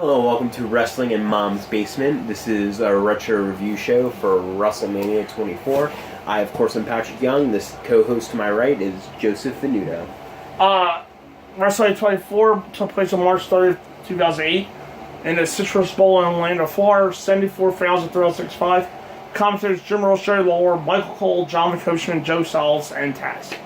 Hello, welcome to Wrestling in Mom's Basement. This is a retro review show for WrestleMania 24. I, of course, am Patrick Young. This co-host to my right is Joseph Venuto. WrestleMania 24 took place on March 30th, 2008 in the Citrus Bowl in Orlando, Florida, 74,365. Commentators Jim Ross, Jerry Lawler, Michael Cole, John McCoachman, Joe Styles, and Taz.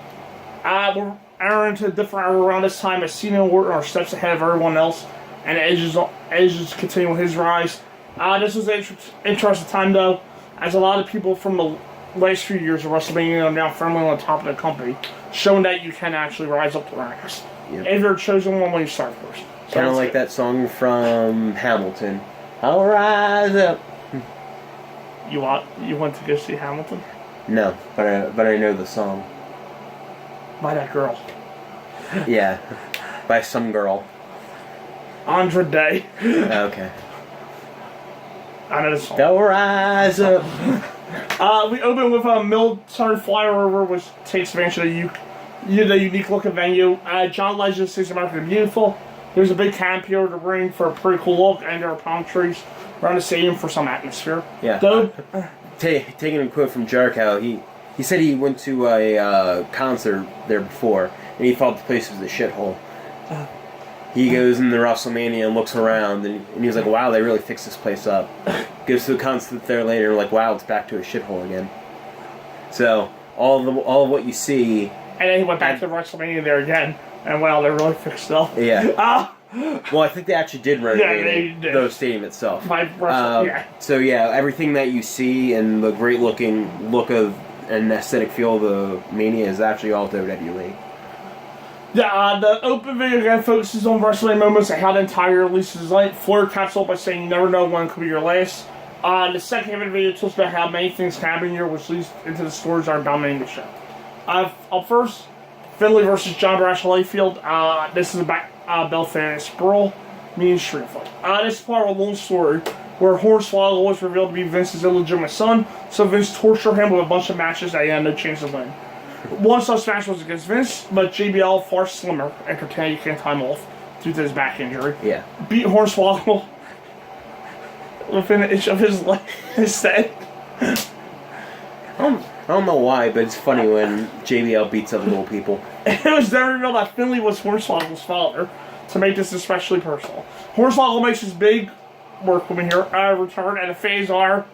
We're entering into a different era around this time as Cena and Orton are steps ahead of everyone else, and Edge's continuing his rise. This was an interesting time, though, as a lot of people from the last few years of WrestleMania are now firmly on the top of the company, showing that you can actually rise up the ranks. Yep. If you're chosen one when you start first. So kind of like that song from Hamilton. I'll rise up. You want to go see Hamilton? No, but I know the song. By that girl. Yeah, by some girl. Andra Day. Okay. I know the song. They'll rise up. We open with a military flyover, which takes advantage of the unique looking venue. John Legend says American Beautiful. There's a big camp here at the ring for a pretty cool look, and there are palm trees around the stadium for some atmosphere. Yeah. Taking a quote from Jericho, he said he went to a concert there before, and he thought the place was a shithole. He goes into WrestleMania and looks around, and he was like, wow, they really fixed this place up. Goes to a concert there later, and like, wow, it's back to a shithole again. So, all of what you see... And then he went back to WrestleMania there again, and wow, they really fixed it up. Yeah. Well, I think they actually did renovate the stadium itself. So yeah, everything that you see and the great looking look of and aesthetic feel of the Mania is actually all WWE. Yeah, the open video again focuses on WrestleMania moments and how the entire release is like. Flair caps off by saying you never know when could be your last. The second half of the video talks about how many things can happen here, which leads into the stories that are dominating the show. Up first, Finlay versus John Brash Layfield. This is about Bell Fan Sprawl, meaning street fight. This is part of a long story where Hornswoggle was revealed to be Vince's illegitimate son, so Vince tortured him with a bunch of matches that he had no chance of winning. One such match was against Vince, but JBL, far slimmer, and pretended he can't time off due to his back injury. Yeah. Beat Hornswoggle within an inch of his leg instead. I don't know why, but it's funny when JBL beats up little people. It was then revealed that Finlay was Hornswoggle's father, to make this especially personal. Hornswoggle makes his big workwoman here return, and the fans are,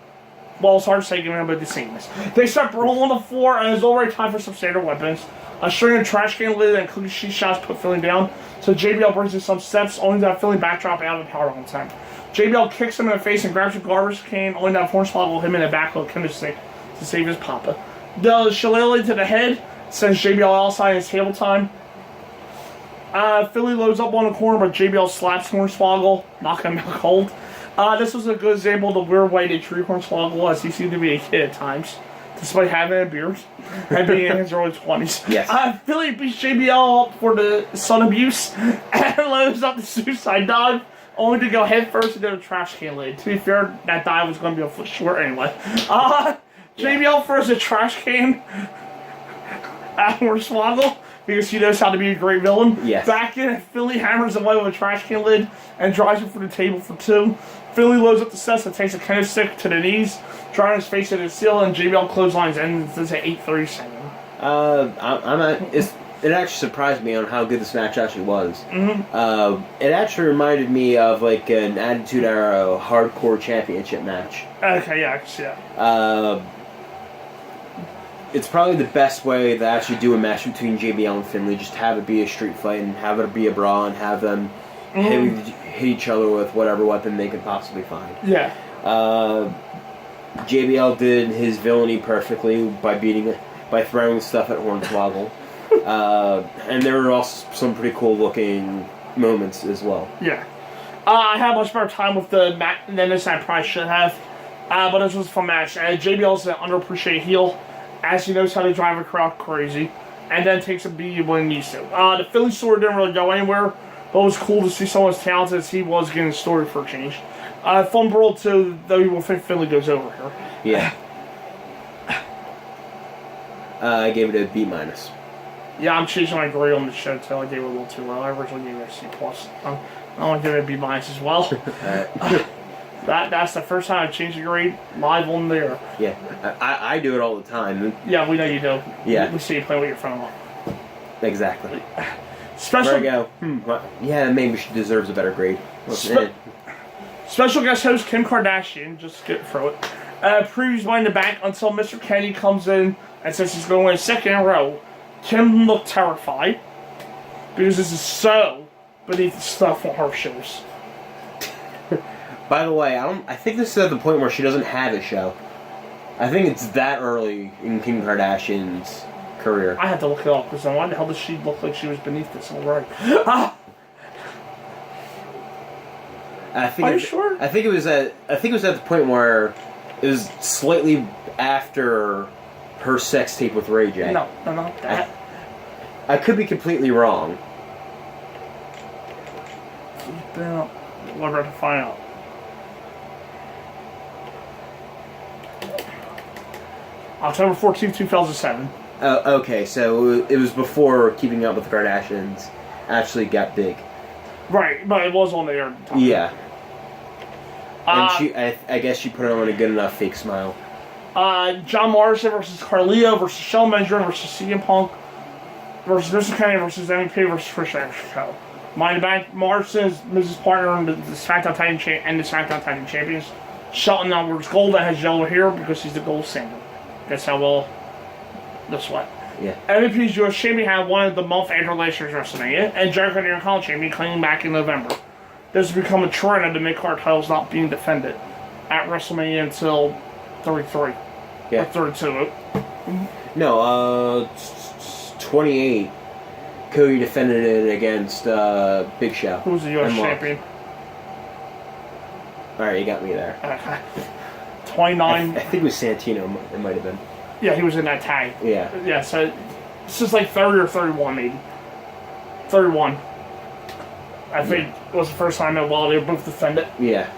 well, it's hard to say given him, but the same is. They start brawling on the floor, and it's already time for some standard weapons. A string of trash can lid and cookie sheet shots put Finlay down, so JBL brings in some steps, only to have Finlay backdrop out of the power on time. JBL kicks him in the face and grabs a garbage can, only to have Hornswoggle him in the back with a candlestick to save his papa. The shillelagh to the head sends JBL outside in his table time. Finlay loads up on the corner, but JBL slaps Hornswoggle, knocking him out cold. This was a good example of the weird way they treat Hornswoggle, as he seemed to be a kid at times, despite having a beard and being in his early 20s. Yes. Finlay beats JBL up for the son abuse and loads up the suicide dive, only to go head first into the trash can lid. To be fair, that dive was going to be a foot short anyway. JBL throws a trash can at Hornswoggle because he knows how to be a great villain. Yes. Back in, Finlay hammers away with a trash can lid and drives him for the table for two. Finlay loads up the sets and takes a tennis stick to the knees, driving his face into the ceiling, and JBL clotheslines ends at 8:37. It actually surprised me on how good this match actually was. It actually reminded me of like an Attitude Era Hardcore Championship match. Okay, yeah, I can see that. It's probably the best way to actually do a match between JBL and Finlay. Just have it be a street fight and have it be a brawl and have them hit each other with whatever weapon they could possibly find. Yeah. JBL did his villainy perfectly by throwing stuff at Hornswoggle. And there were also some pretty cool looking moments as well. Yeah. I had much better time with the match than this I probably should have. But this was a fun match. JBL is an underappreciated heel, as he knows how to drive a crowd crazy, and then takes a beat when he needs to. The Philly story didn't really go anywhere, but it was cool to see someone as talented as he was getting a story for a change. Fun brawl too, though you will think Philly goes over here. Yeah. I gave it a B-. Yeah, I'm changing my grade on the show too. I gave it a little too low. I originally gave it a C+. I'll give it a B- as well. That's the first time I've changed the grade live on there. Yeah, I do it all the time. Yeah, we know you do. Yeah. We see you play with your phone. Exactly. Special. There we go. Yeah, maybe she deserves a better grade. Special guest host Kim Kardashian, just skip through it, previews Money in the Bank until Mr. Kenny comes in and says he's going to win a second in a row. Kim looked terrified because this is so beneath the stuff on her shows. By the way, I think this is at the point where she doesn't have a show. I think it's that early in Kim Kardashian's career. I had to look it up because why the hell does she look like she was beneath this already? Are you sure? I think it was at the point where it was slightly after her sex tape with Ray J. No, not that. I could be completely wrong. We're about to find out. October 14th, 2007. Okay, so it was before Keeping Up with the Kardashians actually got big. Right, but it was on the air. Yeah. And I guess she put on a good enough fake smile. John Morrison versus Carlito versus Shawn Benjamin versus CM Punk versus Mr. Kenny versus MVP versus Trish Stratus. Money in the Bank, Morrison is Mrs. Partner and the SmackDown Titan and the SmackDown Titan champions. Shelton now wears gold and has yellow hair because he's the gold standard. That's how well this went. Yeah. MVP's US champion had one of the month after last year's WrestleMania, and Jericho the Intercontinental champion claiming back in November. This has become a trend of the mid-card titles not being defended at WrestleMania until 33. Yeah. Or 32. No, 28. Cody defended it against Big Show. Who's the US champion? Alright, you got me there. 29. I think it was Santino, it might have been. Yeah, he was in that tag. Yeah. Yeah, so this is like 30 or 31 maybe. 31. I think it was the first time in a while they were both defended. Yeah.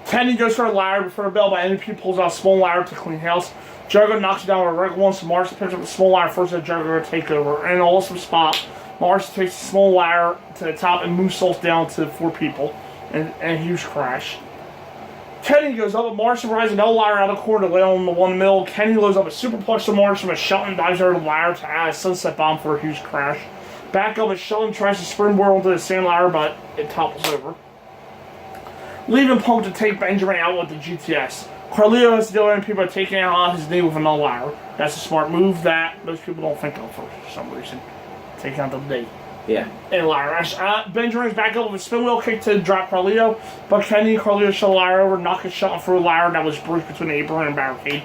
Kenny goes for a ladder before a bell, but MVP pulls out a small ladder to clean house. Jericho knocks it down with a regular one, so Morrison picks up the small ladder first, and Jericho to take over. And in an awesome spot, Morrison takes the small ladder to the top and moonsaults down to 4 people. And a huge crash. Kenny goes up, but Morrison rises another ladder out of the corner to lay on the one in the middle. Kenny loads up a superplex to Morrison, but Shelton dives over the ladder to add a sunset bomb for a huge crash. Back up, and Shelton tries to springboard onto the same ladder, but it topples over. Leaving Punk to take Benjamin out with the GTS. Carlito has to deal with people taking out on his knee with another ladder. That's a smart move that most people don't think of for some reason. Taking out the knee. Yeah. And ladder. Benjamin's back up with a spin wheel kick to drop Carlito, but Kenny and Carlito shove the ladder over, knocking Shelton through a ladder that was bruised between the apron and barricade,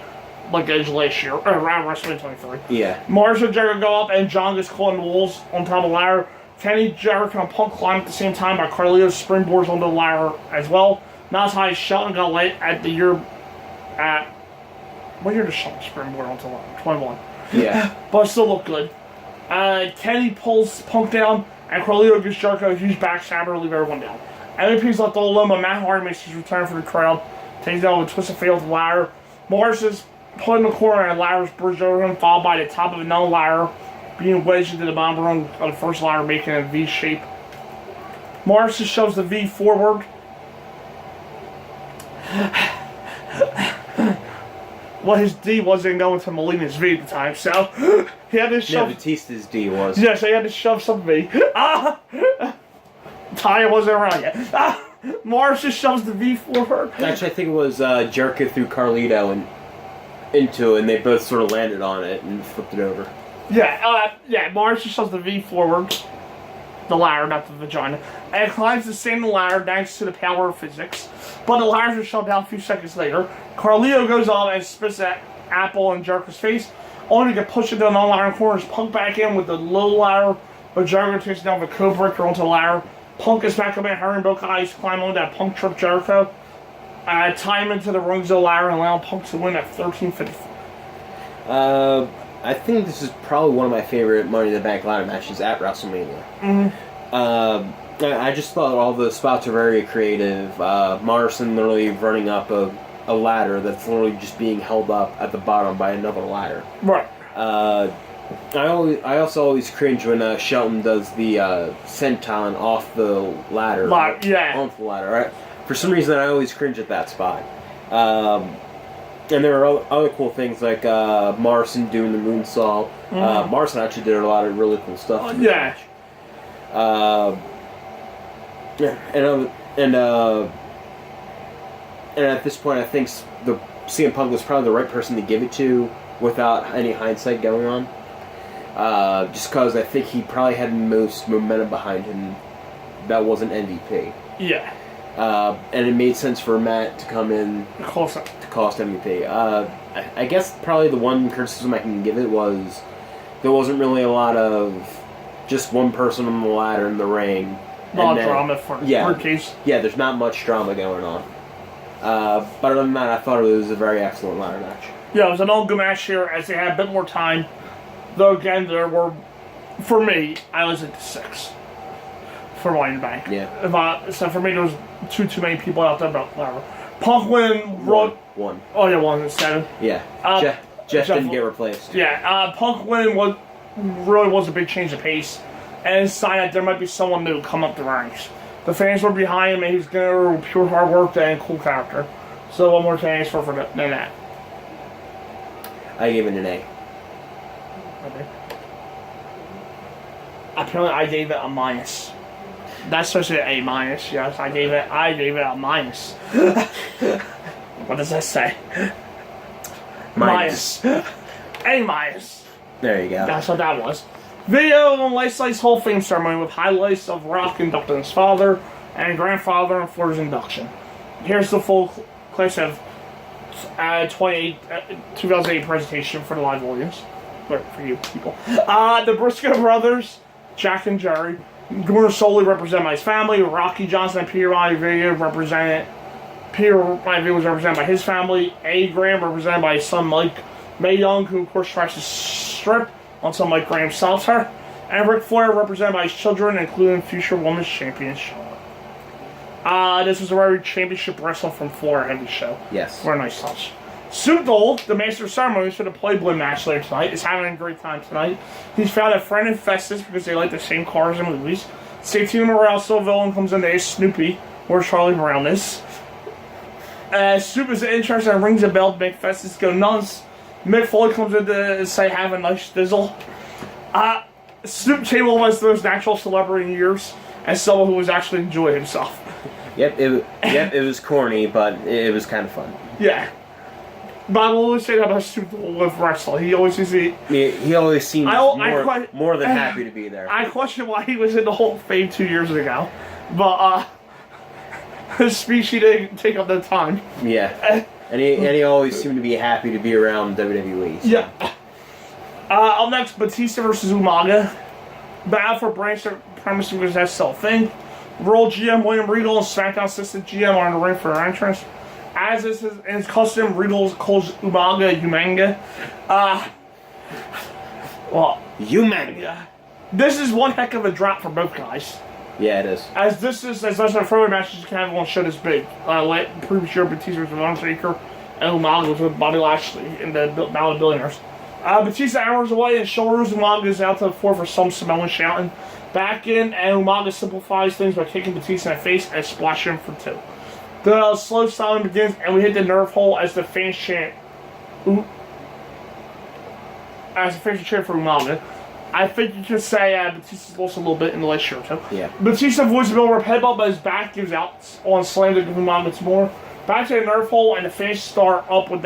like Edge last year, or around WrestleMania 23. Yeah. Morrison and Jericho go up, and John gets caught in the walls on top of the ladder. Kenny, Jericho, and Punk climb at the same time, but Carlito springboards onto the ladder as well. Not as high as Shelton got late at the year. What year did Shelton springboard onto the ladder? 21. Yeah. But it still looked good. Kenny pulls Punk down, and Carlito gives Jericho a huge backstabber to leave everyone down. MVP's left all alone, but Matt Hardy makes his return for the crowd. Takes down with a twist of fate with the ladder. Morris is put in the corner, and the ladder's bridged over him, followed by the top of another ladder, being wedged into the bottom rung of the first ladder, making a V shape. Morris shoves the V forward. Well, his D wasn't going to Molina's V at the time, so he had to shove. Yeah, Batista's D was. Yeah, so he had to shove some V. Taya wasn't around yet. Morris just shoves the V forward. Actually, I think it was Jericho threw Carlito into it, and they both sort of landed on it and flipped it over. Yeah, Morris just shoves the V forward. The ladder, not the vagina. And climbs the same ladder thanks to the power of physics. But the ladders are shoved down a few seconds later. Carlito goes up and spits that apple in Jericho's face, only to get pushed into the non-ladder corners. Punk back in with the low ladder, but Jericho takes down the code breaker onto the ladder. Punk is back up and hurrying both guys climb on that Punk trip Jericho. Tie him into the rungs of the ladder and allow Punk to win at 13:54. I think this is probably one of my favorite Money in the Bank ladder matches at WrestleMania. Mm-hmm. I just thought all the spots are very creative. Morrison literally running up a ladder that's literally just being held up at the bottom by another ladder. Right. I also always cringe when Shelton does the senton off the ladder. Yeah. Off the ladder, right? For some reason, I always cringe at that spot. And there are other cool things like Morrison doing the moonsault. Morrison actually did a lot of really cool stuff. Yeah. And at this point, I think the CM Punk was probably the right person to give it to without any hindsight going on. Just because I think he probably had the most momentum behind him that wasn't MVP. Yeah. And it made sense for Matt to come in to cost MVP. I guess probably the one criticism I can give it was there wasn't really a lot of just one person on the ladder in the ring. Not drama for case. Yeah, there's not much drama going on. But other than that, I thought it was a very excellent ladder match. Yeah, it was an all good match here as they had a bit more time. Though again, there were, for me, I was at 6 for Money in the Bank. Yeah. So for me, there was too many people out there, but whatever. Punk win. One. Oh yeah, 1 instead of. Yeah. Jeff didn't get replaced. Yeah. Punk win was a big change of pace, and a sign that there might be someone new come up the ranks. The fans were behind him, and he was going to pure hard work and cool character. So one more chance for that. I gave it an A. Okay. Apparently, I gave it a minus. That's supposed to be an A-. Yes, I gave it a minus. What does that say? Minus. A-. There you go. That's what that was. Video on Lifeside's Hall of Fame ceremony with highlights of Rock inducting his father and grandfather and Flair's induction. Here's the full class of 2008 presentation for the live audience. For you people. The Briscoe brothers, Jack and Jerry, Gunnar Soley represented by his family, Rocky Johnson and Peter Maivia was represented by his family, A. Graham represented by his son Mike, Mae Young, who of course tries to strip until Mike Graham stops her, and Ric Flair represented by his children, including future Women's Champion Charlotte. This was a very championship wrestling from Flair heavy show. Yes. Very nice touch. Snoop Dogg, the master of ceremonies for the Playboy match later tonight, is having a great time tonight. He's found a friend in Festus because they like the same cars and movies. Santino Morales villain comes in there, Snoopy, where Charlie Brown is. Snoop is interested and rings a bell to make Festus go nuts. Mick Foley comes in to say, have a nice dizzle. Snoop Table those natural celebrity years as someone who was actually enjoying himself. Yep, it was corny, but it was kind of fun. Yeah. But I will always say that about Snoop with wrestling. He always seems more than happy to be there. I question why he was in the Hall of Fame 2 years ago. But his speech, he didn't take up that time. Yeah. And he always seemed to be happy to be around WWE. So. Yeah. Up next, Batista versus Umaga. Battle for brand supremacy because that's still a thing. World GM William Regal and SmackDown Assistant GM are in the ring for their entrance. As is his custom, Regal calls Umaga Umanga. Umanga. This is one heck of a drop for both guys. Yeah, it is. As much of a matches you can have on show this big. Previous year, Batista was with Undertaker, and Umaga was with Bobby Lashley in the Battle of Billionaires. Batista hours away and shoulders Umaga is out to the floor for some Samoan shouting. Back in, and Umaga simplifies things by kicking Batista in the face and splashing him for 2. The slow styling begins, and we hit the nerve hole as the fans chant. As the fans chant for Umaga. I think you can say Batista's lost a little bit in the last year or 2. Yeah. Batista avoids the middle rope headbutt, but his back gives out on slam to give Umaga some more. Back to the nerve hole, and the fans start up with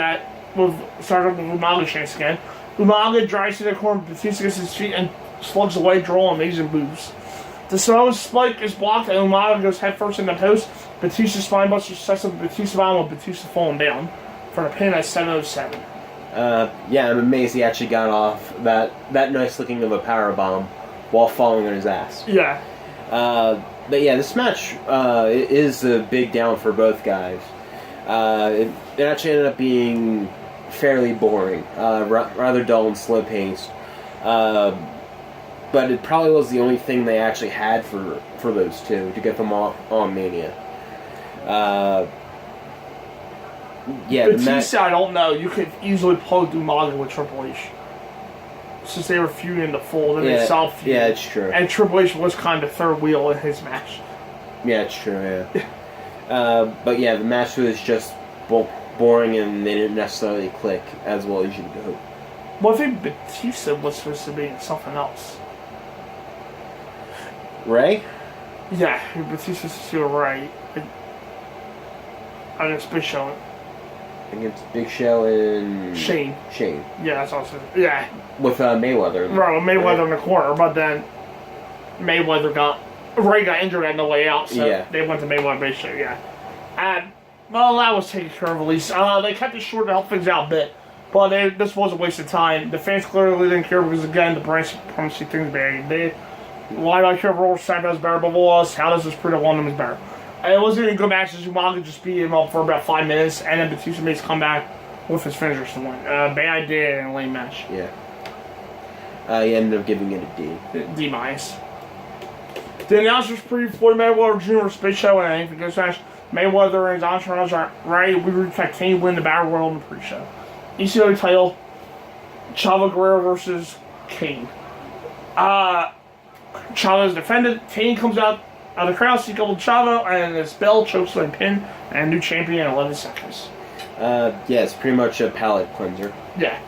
Umaga chants again. Umaga drives to the corner, Batista gets his feet and slugs away, drawing amazing moves. The Samoan spike is blocked, and Umaga goes headfirst in the post. Batista's spinebuster sets up Batista bomb with Batista falling down for the pin at 7:07. Yeah, I'm amazed he actually got off that nice looking of a power bomb while falling on his ass. Yeah. But yeah, this match is a big down for both guys. It actually ended up being fairly boring, rather dull and slow paced. But it probably was the only thing they actually had for those two to get them on Mania. Yeah, Batista, I don't know. You could easily plug Umaga with Triple H. since they were feuding in the fold, and they saw feud. Yeah, it's true. And Triple H was kind of the third wheel in his match. Yeah, it's true, yeah. But yeah, the match was just boring and they didn't necessarily click as well as you would hope. Well, I think Batista was supposed to be in something else. Ray? Yeah, Batista's still right. I guess Big Show. Against Big Show and... Shane. Yeah, that's awesome. Yeah. With Mayweather. Right, with Mayweather in the corner, but then Ray got injured on the way out, so they went to Mayweather Big Show, yeah. And, well, that was taken care of at least. They kept it short to help things out a bit, but this was a waste of time. The fans clearly didn't care because, again, the brand supremacy thing's bad. Why do I care if Roller Sampras better above us? How does this prove that one of them is better? It wasn't even good matches. Umaga just beat him up for about 5 minutes, and then Batista made his comeback with his finishers to win. Bad idea and a lame match. Yeah. He ended up giving it a D. D-. The announcers preview Floyd Mayweather Jr. vs. Big Show and anything goes match. Mayweather and his entourage are ready. We recap Kane win the Battle Royal in the pre-show. ECW title, Chavo Guerrero versus Kane. Chavo is defended. Kane comes out of the crowd, sees Chavo, and his bell chokes on pin, and new champion in 11 seconds. Yeah, it's pretty much a palate cleanser. Yeah.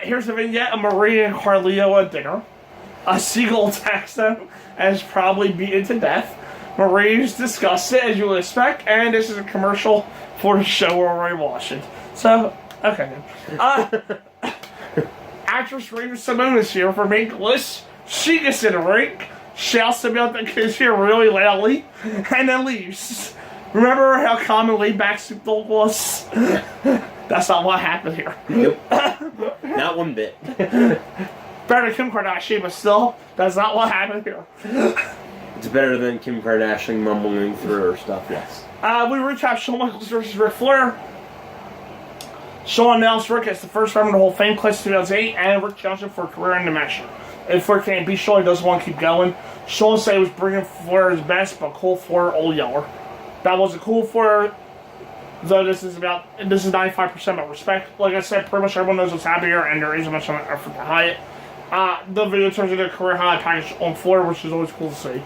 Here's the vignette of Maria and Carlito at dinner. A seagull attacks them and is probably beaten to death. Maria's disgusted, as you would expect, and this is a commercial for the show we're already watching. So, okay then. Actress Raven Simone is here for Minkless. She gets in the ring, shouts about the kids here really loudly, and then leaves. Remember how common laid-back Snoop Dogg was? That's not what happened here. Nope. Not one bit. Better than Kim Kardashian, but still, that's not what happened here. It's better than Kim Kardashian mumbling through her stuff, yes. We recap Shawn Michaels versus Ric Flair. Shawn announced Rick as the first member of the Hall of Fame class 2008, and Rick Johnson for a career in the match. If Flair can't beat Shawn, he doesn't want to keep going. Shawn said he was bringing Flair his best, but cool Flair old yeller. That wasn't cool for, though this is 95% about respect. Like I said, pretty much everyone knows what's happening here, and there isn't much effort to hide it. The video turns into a career highlight package on Flair, which is always cool to see.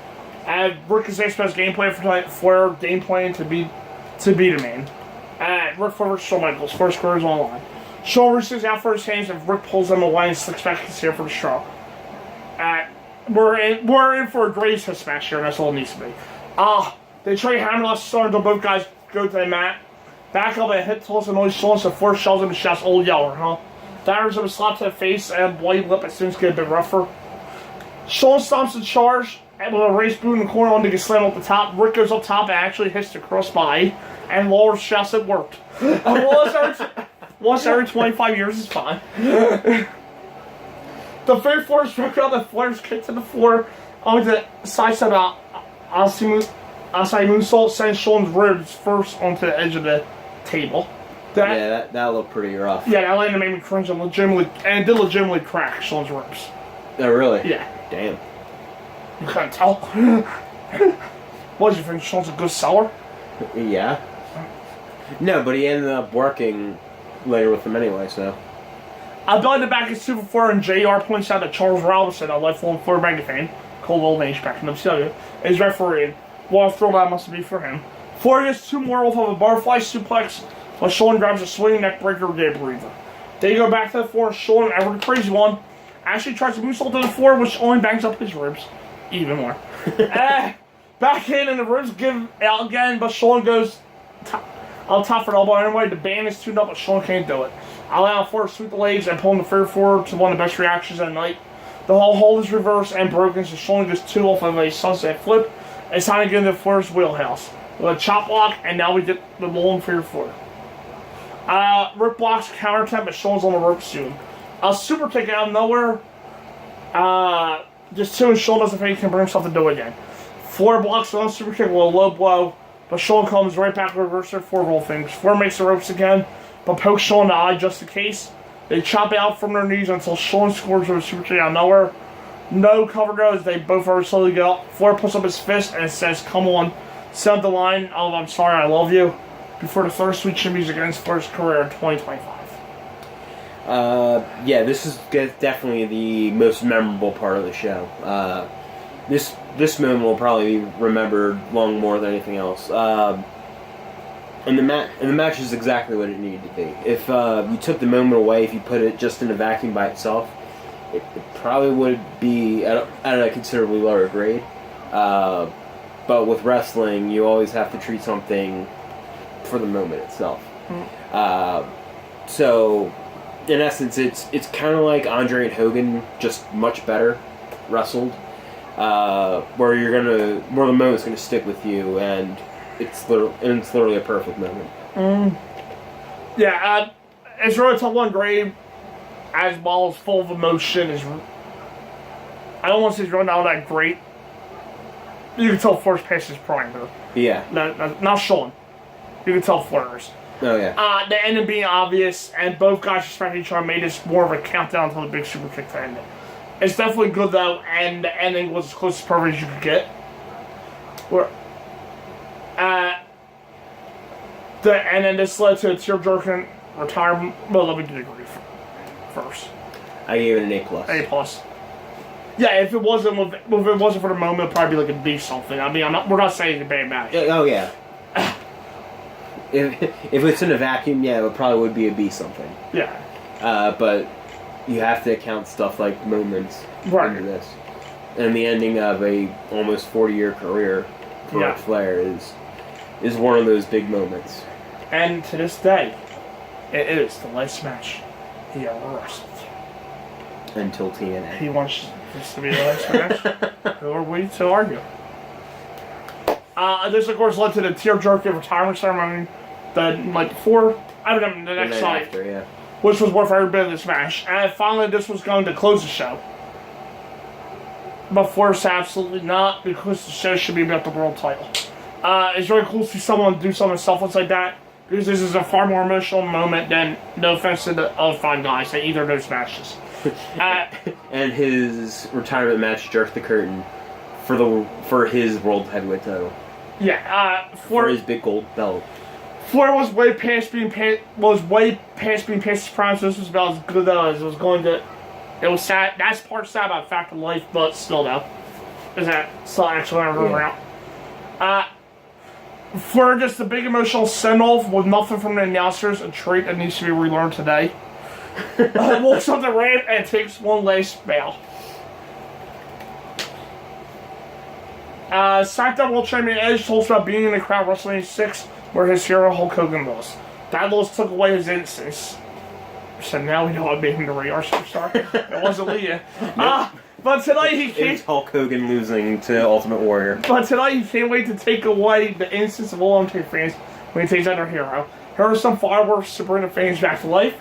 And Rick is expressed game plan for tonight. Flair game plan to beat a man. Rick Flair versus Shawn Michaels. First career is online. Shawn reaches out for his hands, and Rick pulls them away and slicks back his hair for the straw. We're in for a great hit smash here, and that's all it needs to be. They trade hammerlock start until both guys go to the mat. Back up and hit toss and noise Shawn, so Flair shoves him and shouts old yeller, huh? That earns him a slap to the face and bloody lip as soon as it gets a bit rougher. Shawn stomps the charge and with a race boot in the corner on to get slammed up the top. Rick goes up top and actually hits the crossbody, and Lawler shouts it worked. Once every 25 years is fine. The third floor is broken up and Flair's kicked to the floor onto the side step out. Outside moonsault sends Shawn's ribs first onto the edge of the table. That looked pretty rough. Yeah, that landed made me cringe and did legitimately crack Shawn's ribs. Oh, really? Yeah. Damn. You couldn't tell? What, you think Shawn's a good seller? Yeah. No, but he ended up working later with him anyway, so. Billy the Back is Super 4, and JR points out that Charles Robinson, a lifelong Florida Magnet fan, cold old age back in WCW, is refereeing. What a thrill that must be for him. Flair gets two more off of a butterfly suplex, while Shawn grabs a swinging neck breaker to get a breather. They go back to the floor, and Shawn, ever the crazy one, actually tries to moonsault to the floor, which only bangs up his ribs even more. Back in, and the ribs give out again, but Shawn goes on top for the elbow anyway. The band is tuned up, but Shawn can't do it. Allowing Flair to sweep the legs and pulling the figure forward to one of the best reactions of the night. The whole hold is reversed and broken, so Shawn gets two off of a sunset flip. It's time to get into Flair's wheelhouse. With a chop block, and now we get the long figure four. Rick blocks counter attempt, but Shawn's on the rope soon. A super kick out of nowhere. Just two, and Shawn doesn't think he can bring himself to do it again. Flair blocks one super kick with a low blow, but Shawn comes right back with reverse their four roll things. Flair makes the ropes again, but pokes Shawn in the eye just in case. They chop out from their knees until Shawn scores with a super kick out of nowhere. No cover goes, they both very slowly get up. Flair puts up his fist and it says, "Come on." Send the line of "I'm sorry, I love you," before the third sweet shimmies against Flair's career in 2025. Yeah, this is definitely the most memorable part of the show. This moment will probably be remembered long more than anything else. And the match is exactly what it needed to be. If you took the moment away, if you put it just in a vacuum by itself, it probably would be at a considerably lower grade. But with wrestling, you always have to treat something for the moment itself. So, in essence, it's kind of like Andre and Hogan, just much better wrestled. Where the moment's gonna stick with you, and it's literally a perfect moment. Yeah, it's really tough one grade as well as full of emotion. I don't want to say it's really not that great. You can tell Flair's past his prime though. Yeah. Not Sean. You can tell Flair's. Oh yeah. The ending being obvious, and both guys respecting each other made this more of a countdown to the big super kick to end it. It's definitely good though, and the ending was as close to perfect as you could get. And then this led to a tear-jerking retirement. Well, let me do the grade first. I gave it an A+. A+. Yeah, if it wasn't for the moment, it'd probably be like a B something. I mean, we're not saying it's a bad match. Oh yeah. if it's in a vacuum, yeah, it probably would be a B something. Yeah. But you have to account stuff like moments into this, and the ending of a almost 40-year career for Ric Flair is one of those big moments. And to this day, it is the last match he ever wrestled. Until TNA. He wants this to be the last match. Who are we to argue? This, of course, led to the tear-jerking retirement ceremony. The next night. After, yeah. Which was worth every bit of this match. And finally, this was going to close the show. But first, absolutely not, because the show should be about the world title. It's really cool to see someone do something selfless like that, because this is a far more emotional moment than, no offense to the other 5 guys, at either of those matches. And his retirement match jerked the curtain for his world heavyweight title. Yeah, for his big gold belt. Flair was way past being past his prime, so this was about as good as it was going to. It was sad. That's part sad about fact of life, but still though, is that still actually around. Flair just a big emotional send-off with nothing from the announcers, a trait that needs to be relearned today. Walks up the ramp and takes one last bow. SmackDown World Champion Edge told us about being in the crowd WrestleMania 6, where his hero Hulk Hogan was. That loss took away his innocence. So now we know what made him the radar superstar. It wasn't Leah. But tonight he can't. It's Hulk Hogan losing to Ultimate Warrior. But tonight he can't wait to take away the innocence of all Undertaker fans when he takes out their hero. Here are some fireworks to bring the fans back to life.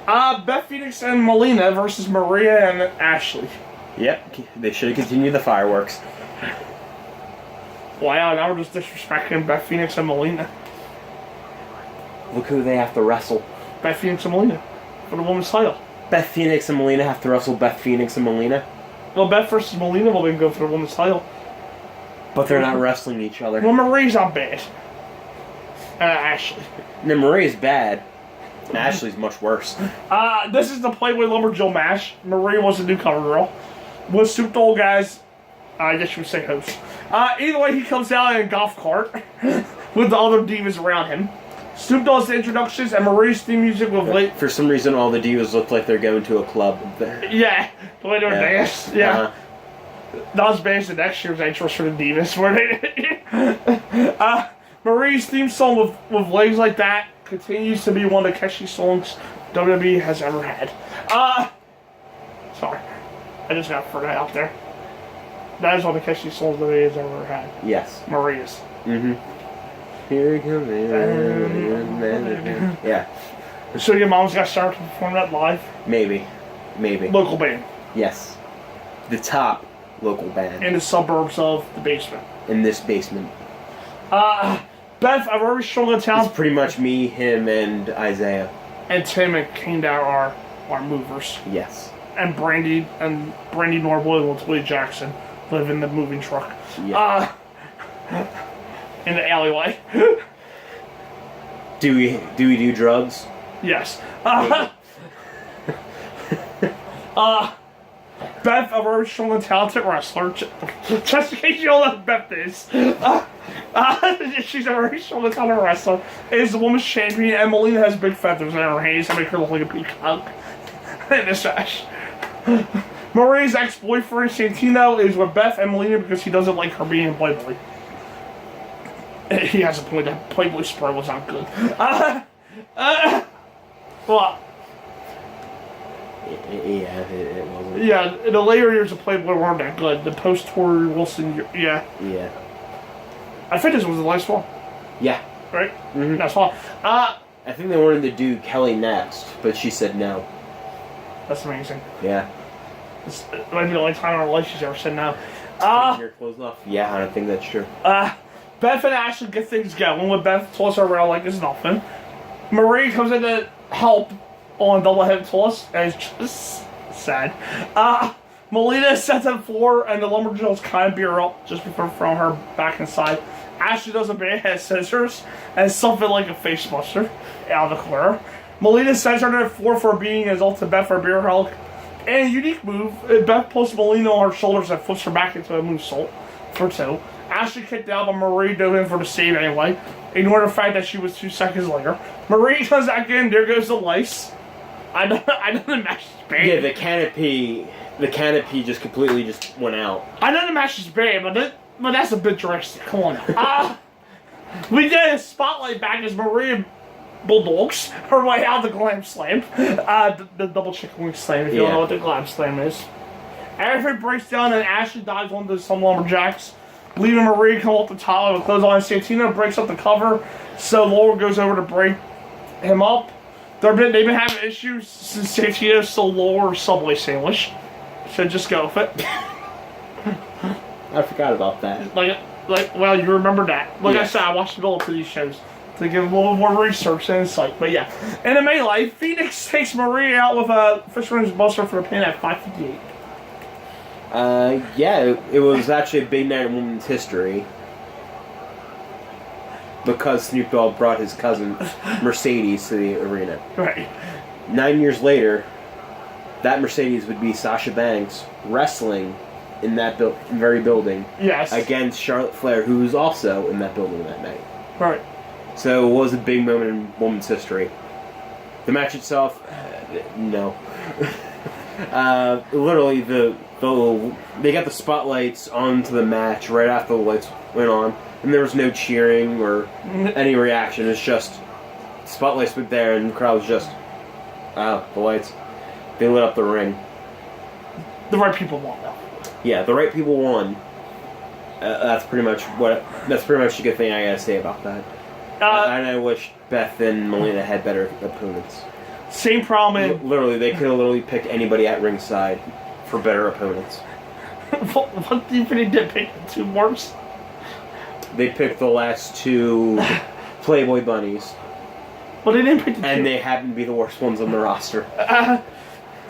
Beth Phoenix and Melina versus Maria and Ashley. Yep, they should have continued the fireworks. Wow, now we're just disrespecting Beth Phoenix and Melina. Look who they have to wrestle. Beth Phoenix and Melina for the women's title. Beth Phoenix and Melina have to wrestle Beth Phoenix and Melina. Well, Beth versus Melina will then go for the women's title. But they're not wrestling each other. Well, Marie's not bad. Ashley. No, Marie's bad. Ashley's much worse. This is the Playboy Lumberjill match. Marie was a newcomer girl. With Snoop Dogg guys, I guess you would say host. Either way, he comes out in a golf cart with the other divas around him. Snoop does the introductions and Marie's theme music with late. For some reason, all the divas look like they're going to a club. Yeah, the way they dance. Yeah. That was based on next year's intros for the divas. Marie's theme song with legs like that continues to be one of the catchy songs WWE has ever had. Sorry. I just got to throw that out there. That is one of the catchy songs WWE has ever had. Yes. Maria's. Mm-hmm. Here we come. Yeah. So your mom's got started to perform that live? Maybe. Local band. Yes. The top local band. In the suburbs of the basement. In this basement. Beth, I've already shown the town. It's pretty much me, him, and Isaiah. And Tim and King Down are movers. Yes. And Brandy Norwood and Latoya Jackson live in the moving truck. Yeah. In the alleyway. Do we do drugs? Yes. Beth, a very strong and talented wrestler. Just in case you don't know who Beth is. She's a very strong and talented wrestler. Is the women's champion, and Melina has big feathers in her hands to make her look like a peacock. In this match. Marie's ex-boyfriend, Santino, is with Beth and Melina because he doesn't like her being a Playboy. He has a point that Playboy spread was not good. Well... Yeah, it wasn't. Yeah, in the later years of Playboy weren't that good. The post-Tori Wilson, yeah. Yeah. I think this was the last one. Yeah. Right? Mm-hmm. That's fine. I think they wanted to do Kelly next, but she said no. That's amazing. Yeah. It might be the only time in her life she's ever said no. Taking your clothes off? Yeah, I don't think that's true. Beth and Ashley get things going. When Beth toss her around like it's nothing. Marie comes in to help on double head toss, and it's just sad. Melina sets on the floor, and the Lumberjacks kind of beat her up just before throwing her back inside. Ashley does a bad head scissors, and something like a face buster out of the corner. Melina sends her to the floor for beating his ult to Beth for a beer hug. And a unique move, Beth pulls Melina on her shoulders and flips her back into a moonsault for 2. Ashley kicked out, but Marie dove in for the save anyway, ignoring the fact that she was 2 seconds later. Marie comes back in, there goes the lice. I know the match is bad. Yeah, the canopy just completely just went out. I know the match is bad, but that's a bit drastic. Come on now. We get a spotlight back as Marie bulldogs her way out of the glam slam. The double chicken wing slam, if you don't know what the glam slam is. Everything breaks down and Ashley dives onto some lumberjacks, leaving Marie come up the top of a clothesline. Santino breaks up the cover, so Laura goes over to break him up. They've been having issues since Santino stole Laura's Subway sandwich. So just go with it. I forgot about that. Well, you remember that. Like I said, I watched the build to these shows to give a little more research and insight. But yeah, in the melee, Phoenix takes Marie out with a Fisherman's Buster for the pin at 5:58. Yeah, it was actually a big night in women's history. Because Snoop Dogg brought his cousin Mercedes to the arena. Right. 9 years later, that Mercedes would be Sasha Banks wrestling in that very building. Yes. Against Charlotte Flair, who was also in that building that night. Right. So it was a big moment in women's history. The match itself, no. Literally, they got the spotlights onto the match right after the lights went on. And there was no cheering or any reaction. It's just spotlights went there, and the crowd was just, the lights. They lit up the ring. The right people won, though. Yeah, the right people won. That's pretty much the good thing I gotta say about that. And I wish Beth and Melina had better opponents. Same problem. Literally, they could have literally picked anybody at ringside for better opponents. What do you think they did? Pick the 2 worst? They picked the last 2 Playboy bunnies. Well, they didn't pick the 2. And they happen to be the worst ones on the roster.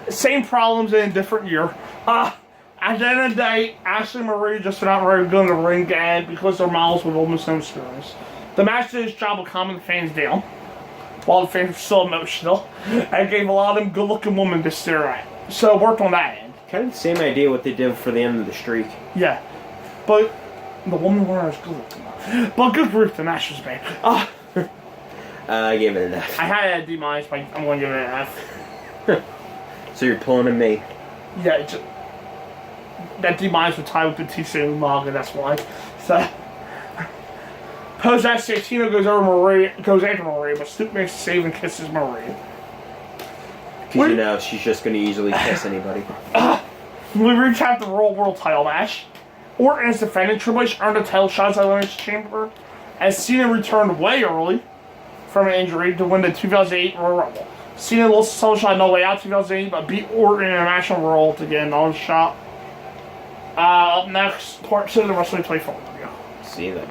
Same problems in a different year. At the end of the day, Ashley and Marie just not very good in the ring, and because they're models with almost no experience. The match did its job of calming the fans down, while the fans were still emotional, and gave a lot of them good-looking women to stare at. So it worked on that end. Kind of the same idea what they did for the end of the streak. Yeah. But the woman weren't as good-looking. But good grief, the match was bad. I gave it an F. I had a D-, but I'm going to give it an F. So you're pulling a me. Yeah, that D- was tied with Batista and Umaga, that's why. So, post-that, Santino goes after Marie, but Snoop makes a save and kisses Marie. Because you know she's just going to easily kiss anybody. We recap the Royal World title match. Orton is defending. Triple H earned a title shot at Elimination Chamber, as Cena returned way early from an injury to win the 2008 Royal Rumble. Cena lost the title shot no way out 2008, but beat Orton in a match on Raw to get another shot. Up next, part 2 of the WrestleMania 24 review. See you then.